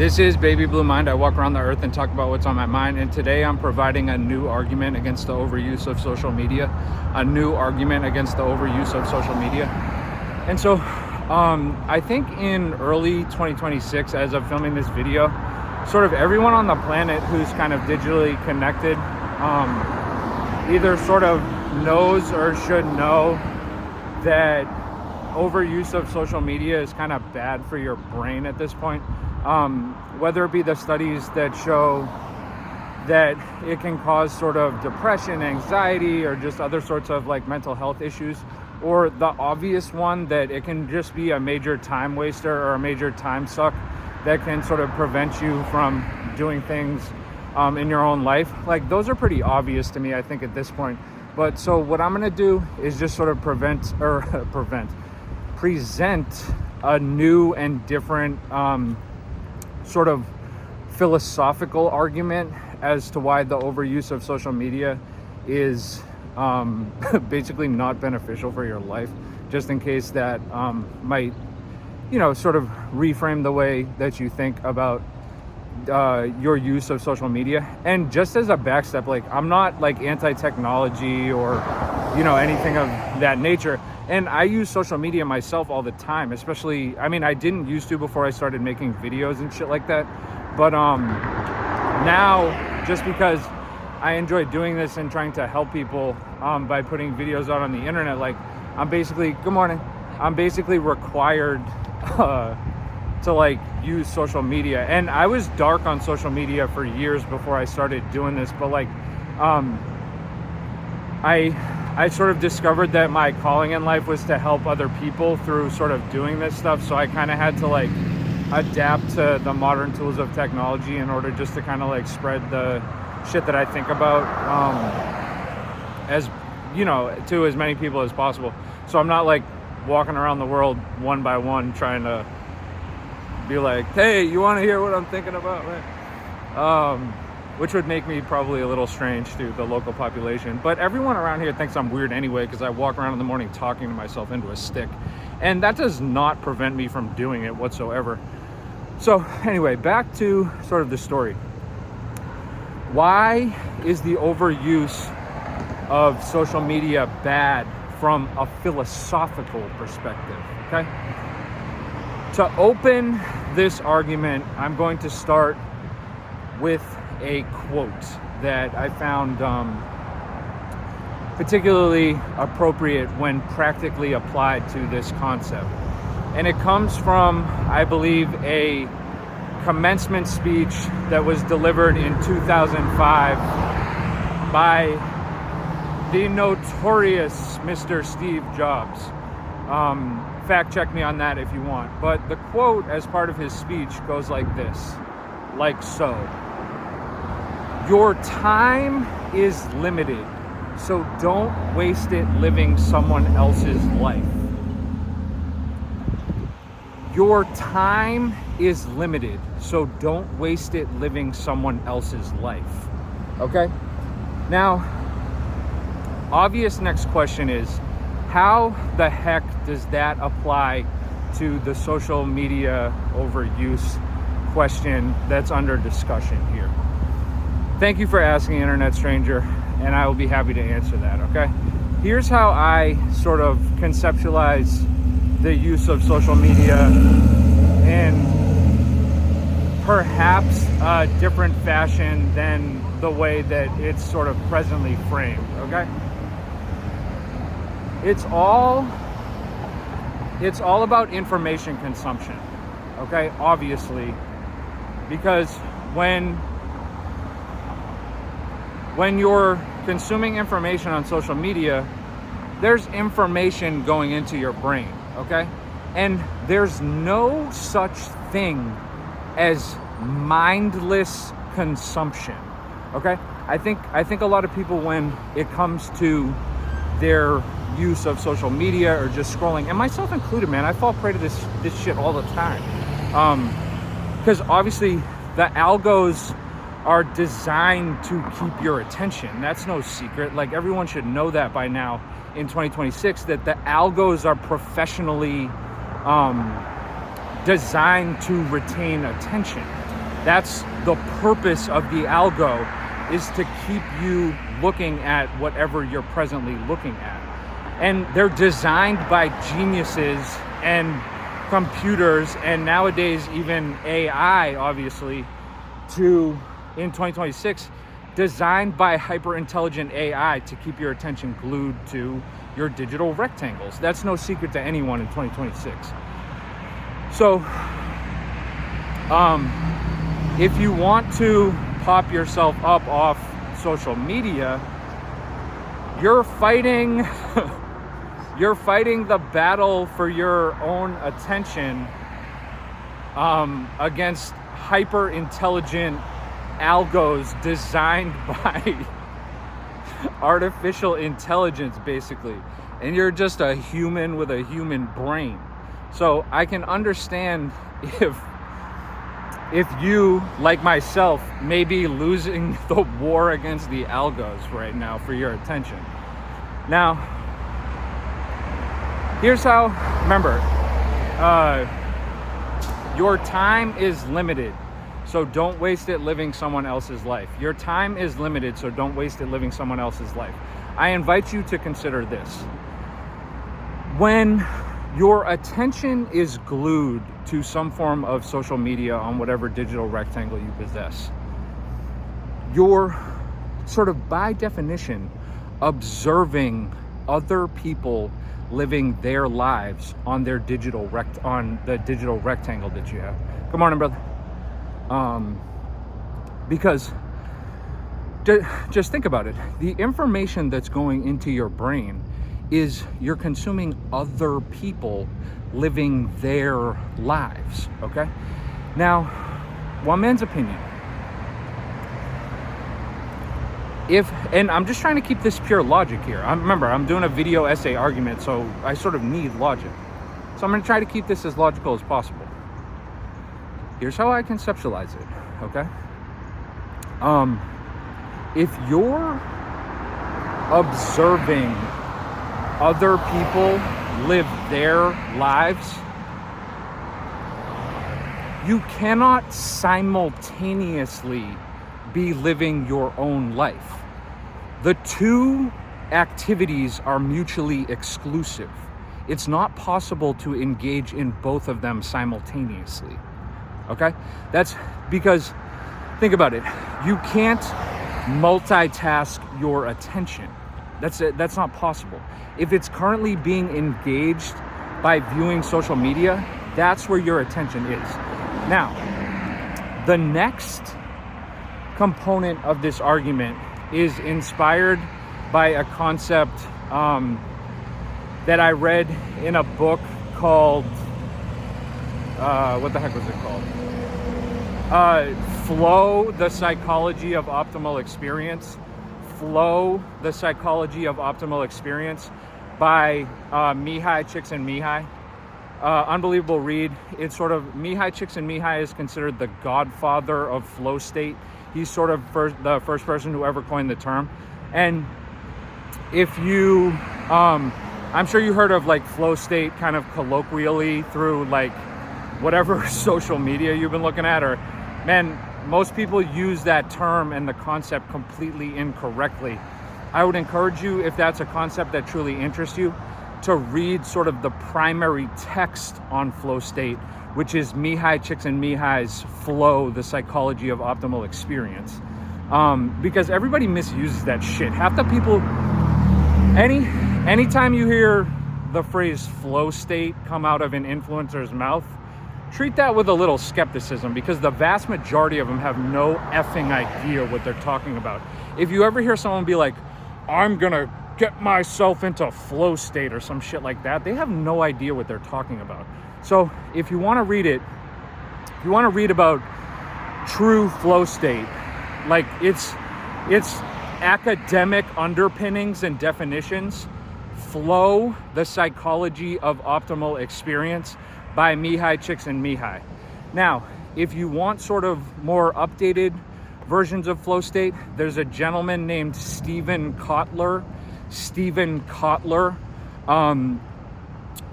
This is Baby Blue Mind. I walk around the earth and talk about what's on my mind. And today I'm providing a new argument against the overuse of social media. And so I think in early 2026, as I'm filming this video, sort of everyone on the planet who's kind of digitally connected either sort of knows or should know that overuse of social media is kind of bad for your brain at this point. Whether it be the studies that show that it can cause sort of depression, anxiety, or just other sorts of like mental health issues, or the obvious one that it can just be a major time waster or a major time suck that can sort of prevent you from doing things in your own life. Like, those are pretty obvious to me, I think, at this point. But so what I'm going to do is just sort of present a new and different sort of philosophical argument as to why the overuse of social media is basically not beneficial for your life, just in case that might, sort of reframe the way that you think about your use of social media. And just as a backstep, like, I'm not like anti-technology or anything of that nature, and I use social media myself all the time, especially, I didn't used to before I started making videos and shit like that, but now, just because I enjoy doing this and trying to help people by putting videos out on the internet, like, I'm basically required to like use social media. And I was dark on social media for years before I started doing this, but like I sort of discovered that my calling in life was to help other people through sort of doing this stuff. So I kind of had to like adapt to the modern tools of technology in order just to kind of like spread the shit that I think about to as many people as possible. So I'm not like walking around the world one by one trying to be like, hey, you want to hear what I'm thinking about, man? Which would make me probably a little strange to the local population. But everyone around here thinks I'm weird anyway, because I walk around in the morning talking to myself into a stick. And that does not prevent me from doing it whatsoever. So anyway, back to sort of the story. Why is the overuse of social media bad from a philosophical perspective? Okay. To open this argument, I'm going to start with a quote that I found particularly appropriate when practically applied to this concept. And it comes from, I believe, a commencement speech that was delivered in 2005 by the notorious Mr. Steve Jobs. Fact check me on that if you want. But the quote as part of his speech goes like this, like so. Your time is limited, so don't waste it living someone else's life. Your time is limited, so don't waste it living someone else's life. Okay? Now, obvious next question is, how the heck does that apply to the social media overuse question that's under discussion here? Thank you for asking, Internet Stranger, and I will be happy to answer that, okay? Here's how I sort of conceptualize the use of social media in perhaps a different fashion than the way that it's sort of presently framed, okay? It's all about information consumption, okay? Obviously, because when you're consuming information on social media, there's information going into your brain, okay? And there's no such thing as mindless consumption, okay? I think a lot of people, when it comes to their use of social media or just scrolling, and myself included, man, I fall prey to this shit all the time. Because obviously the algos are designed to keep your attention. That's no secret. Like, everyone should know that by now in 2026, that the algos are professionally designed to retain attention. That's the purpose of the algo, is to keep you looking at whatever you're presently looking at. And they're designed by geniuses and computers, and nowadays even AI, obviously, to, in 2026, designed by hyper intelligent AI to keep your attention glued to your digital rectangles. That's no secret to anyone in 2026. So if you want to pop yourself up off social media, you're fighting you're fighting the battle for your own attention against hyper intelligent algos designed by artificial intelligence, basically. And you're just a human with a human brain. So I can understand if you, like myself, may be losing the war against the algos right now for your attention. Now, here's how, remember, your time is limited, so don't waste it living someone else's life. Your time is limited, so don't waste it living someone else's life. I invite you to consider this. When your attention is glued to some form of social media on whatever digital rectangle you possess, you're sort of by definition observing other people living their lives on their on the digital rectangle that you have. Good morning, brother. Because just think about it. The information that's going into your brain is you're consuming other people living their lives, okay? Now, one man's opinion. And I'm just trying to keep this pure logic here. Remember, I'm doing a video essay argument, so I sort of need logic. So I'm gonna try to keep this as logical as possible. Here's how I conceptualize it, okay? If you're observing other people live their lives, you cannot simultaneously be living your own life. The two activities are mutually exclusive. It's not possible to engage in both of them simultaneously. Okay? That's because, think about it, you can't multitask your attention. That's not possible. If it's currently being engaged by viewing social media, that's where your attention is. Now, the next component of this argument is inspired by a concept that I read in a book called, what the heck was it called? Flow, The Psychology of Optimal Experience. Flow, The Psychology of Optimal Experience by Mihaly Csikszentmihalyi. Unbelievable read. It's sort of, Mihaly Csikszentmihalyi is considered the godfather of flow state. He's sort of the first person who ever coined the term. And if you, I'm sure you heard of like flow state kind of colloquially through like whatever social media you've been looking at, or man, most people use that term and the concept completely incorrectly. I would encourage you, if that's a concept that truly interests you, to read sort of the primary text on flow state, which is Mihaly Csikszentmihalyi's Flow, The Psychology of Optimal Experience. Because everybody misuses that shit. Half the people, anytime you hear the phrase flow state come out of an influencer's mouth, treat that with a little skepticism, because the vast majority of them have no effing idea what they're talking about. If you ever hear someone be like, I'm gonna get myself into flow state or some shit like that, they have no idea what they're talking about. So if you want to read it, if you want to read about true flow state, like its academic underpinnings and definitions, Flow, The Psychology of Optimal Experience by Mihaly Csikszentmihalyi. Now, if you want sort of more updated versions of flow state, there's a gentleman named Steven Kotler.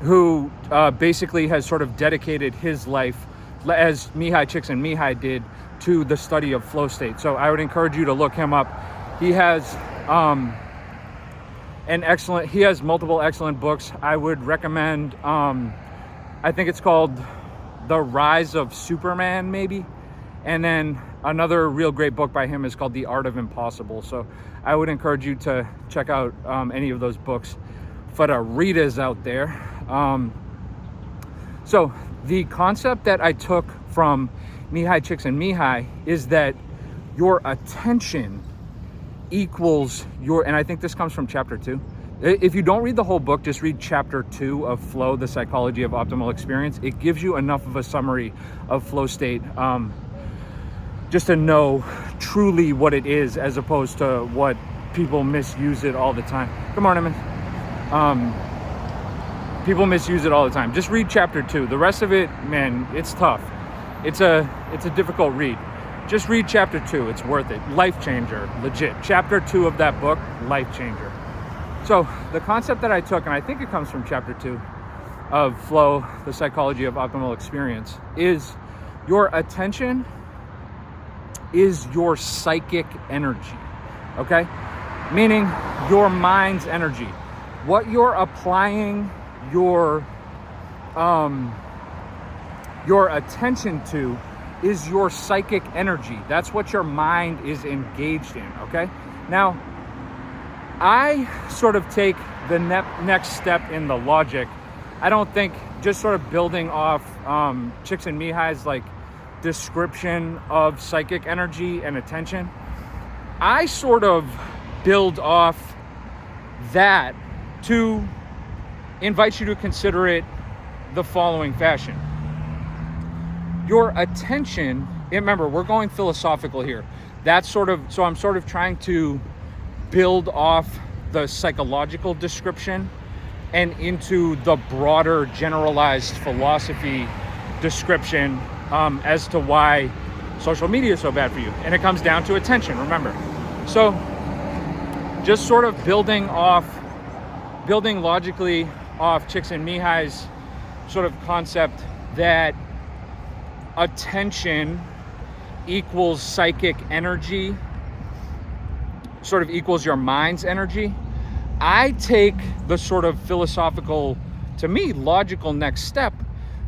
who basically has sort of dedicated his life, as Mihaly Csikszentmihalyi did, to the study of flow state. So I would encourage you to look him up. He has multiple excellent books. I would recommend, I think it's called The Rise of Superman, maybe. And then another real great book by him is called The Art of Impossible. So I would encourage you to check out any of those books for the readers out there. So the concept that I took from Mihaly Csikszentmihalyi is that your attention equals and I think this comes from chapter 2. If you don't read the whole book, just read chapter 2 of Flow, The Psychology of Optimal Experience. It gives you enough of a summary of flow state, just to know truly what it is, as opposed to what people misuse it all the time. Good morning, man. People misuse it all the time. Just read chapter 2. The rest of it, man, it's tough. It's a difficult read. Just read chapter 2. It's worth it. Life changer, legit. Chapter 2 of that book, life changer. So the concept that I took, and I think it comes from chapter 2 of Flow, The Psychology of Optimal Experience, is your attention is your psychic energy, okay? Meaning your mind's energy. What you're applying your attention to is your psychic energy. That's what your mind is engaged in, okay? Now, I sort of take the next step in the logic. I don't think, just sort of building off Csikszentmihalyi's like description of psychic energy and attention, I sort of build off that to invite you to consider it the following fashion. Your attention, remember, we're going philosophical here. So I'm sort of trying to build off the psychological description and into the broader generalized philosophy description as to why social media is so bad for you. And it comes down to attention, remember. So just sort of building logically off Csikszentmihalyi's sort of concept that attention equals psychic energy, sort of equals your mind's energy. I take the sort of philosophical, to me, logical next step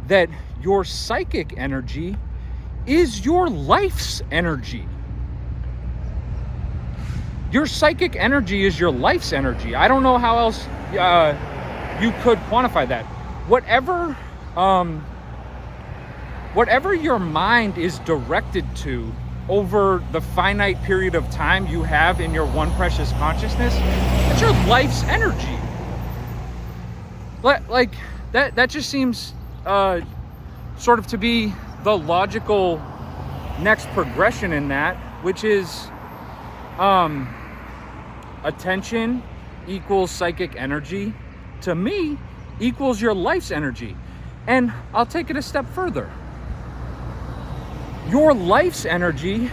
that your psychic energy is your life's energy. Your psychic energy is your life's energy. I don't know how else you could quantify that. Whatever your mind is directed to over the finite period of time you have in your one precious consciousness, it's your life's energy. Like that just seems sort of to be the logical next progression in that, which is attention equals psychic energy, to me, equals your life's energy. And I'll take it a step further. Your life's energy,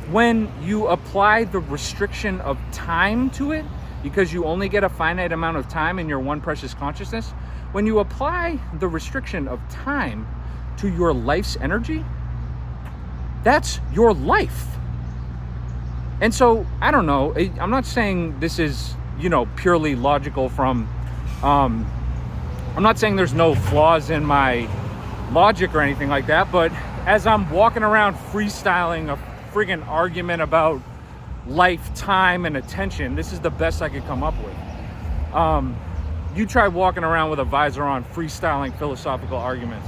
when you apply the restriction of time to it, because you only get a finite amount of time in your one precious consciousness, when you apply the restriction of time to your life's energy, that's your life. And so, I don't know, I'm not saying this is, purely logical from, I'm not saying there's no flaws in my logic or anything like that, but as I'm walking around freestyling a friggin' argument about life, time, and attention, this is the best I could come up with. You try walking around with a visor on, freestyling philosophical arguments.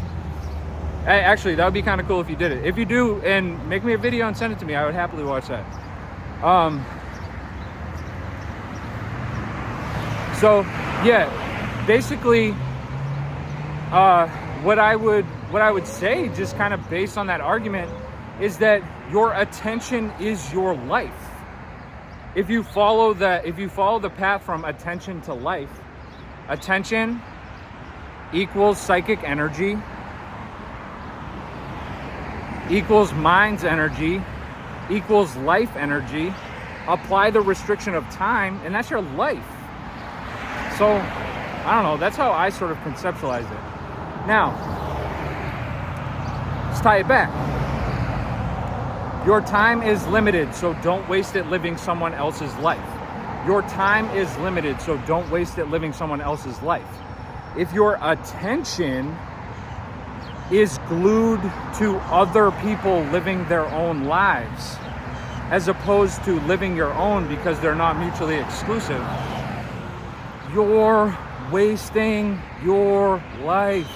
Actually, that would be kind of cool if you did it. If you do, and make me a video and send it to me, I would happily watch that. So yeah, basically, what I would say, just kind of based on that argument, is that your attention is your life. If you follow the path from attention to life, attention equals psychic energy, equals mind's energy, equals life energy. Apply the restriction of time, and that's your life. So I don't know. That's how I sort of conceptualize it. Now, let's tie it back. Your time is limited, so don't waste it living someone else's life. Your time is limited, so don't waste it living someone else's life. If your attention is glued to other people living their own lives, as opposed to living your own because they're not mutually exclusive, you're wasting your life.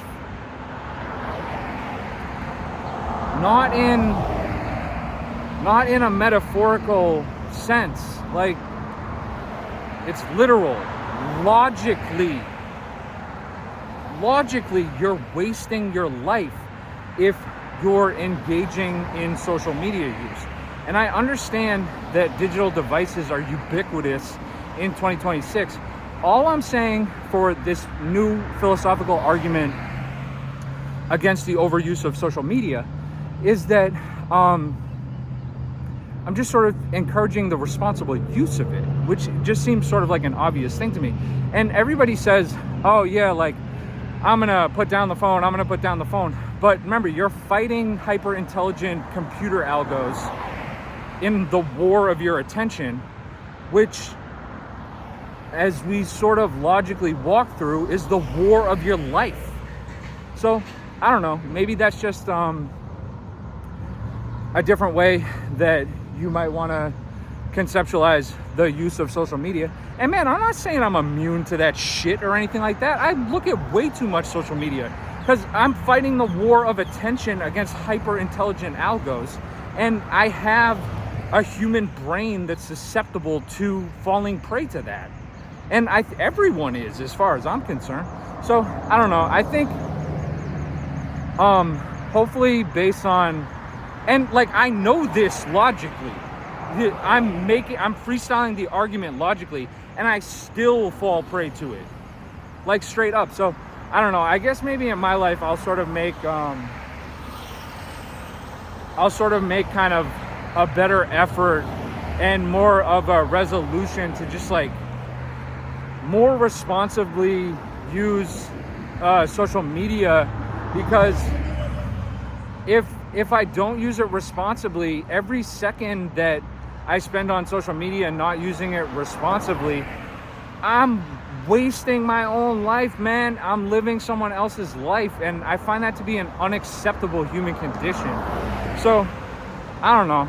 Not in a metaphorical sense, like it's literal. Logically, you're wasting your life if you're engaging in social media use. And I understand that digital devices are ubiquitous in 2026. All I'm saying for this new philosophical argument against the overuse of social media is that I'm just sort of encouraging the responsible use of it, which just seems sort of like an obvious thing to me. And everybody says, oh yeah, like, I'm gonna put down the phone. But remember, you're fighting hyper intelligent computer algos in the war of your attention, which, as we sort of logically walk through, is the war of your life. So I don't know, maybe that's just a different way that you might want to conceptualize the use of social media. And man, I'm not saying I'm immune to that shit or anything like that. I look at way too much social media because I'm fighting the war of attention against hyper intelligent algos, and I have a human brain that's susceptible to falling prey to that. And everyone is, as far as I'm concerned. So I don't know, I think hopefully based on, and like, I know this logically, I'm freestyling the argument logically, and I still fall prey to it, like straight up. So I don't know, I guess maybe in my life I'll sort of make kind of a better effort and more of a resolution to just like more responsibly use social media, because if I don't use it responsibly, every second that I spend on social media and not using it responsibly, I'm wasting my own life, man. I'm living someone else's life, and I find that to be an unacceptable human condition. So I don't know,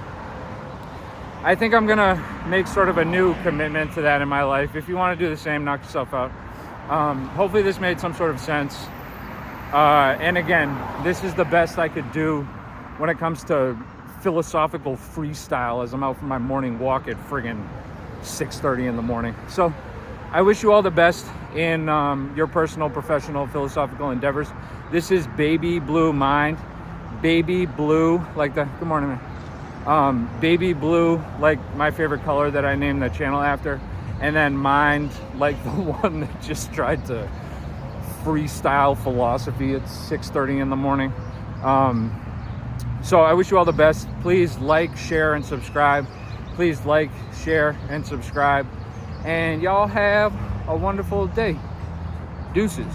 I think I'm gonna make sort of a new commitment to that in my life. If you want to do the same, knock yourself out. Hopefully this made some sort of sense. And again, this is the best I could do when it comes to philosophical freestyle as I'm out for my morning walk at friggin' 6:30 in the morning. So I wish you all the best in your personal, professional, philosophical endeavors. This is Baby Blue Mind. Baby blue, like the, good morning, man. Baby blue, like my favorite color that I named the channel after. And then Mind, like the one that just tried to freestyle philosophy at 6:30 in the morning. So I wish you all the best. Please like, share, and subscribe. Please like, share, and subscribe. And y'all have a wonderful day. Deuces.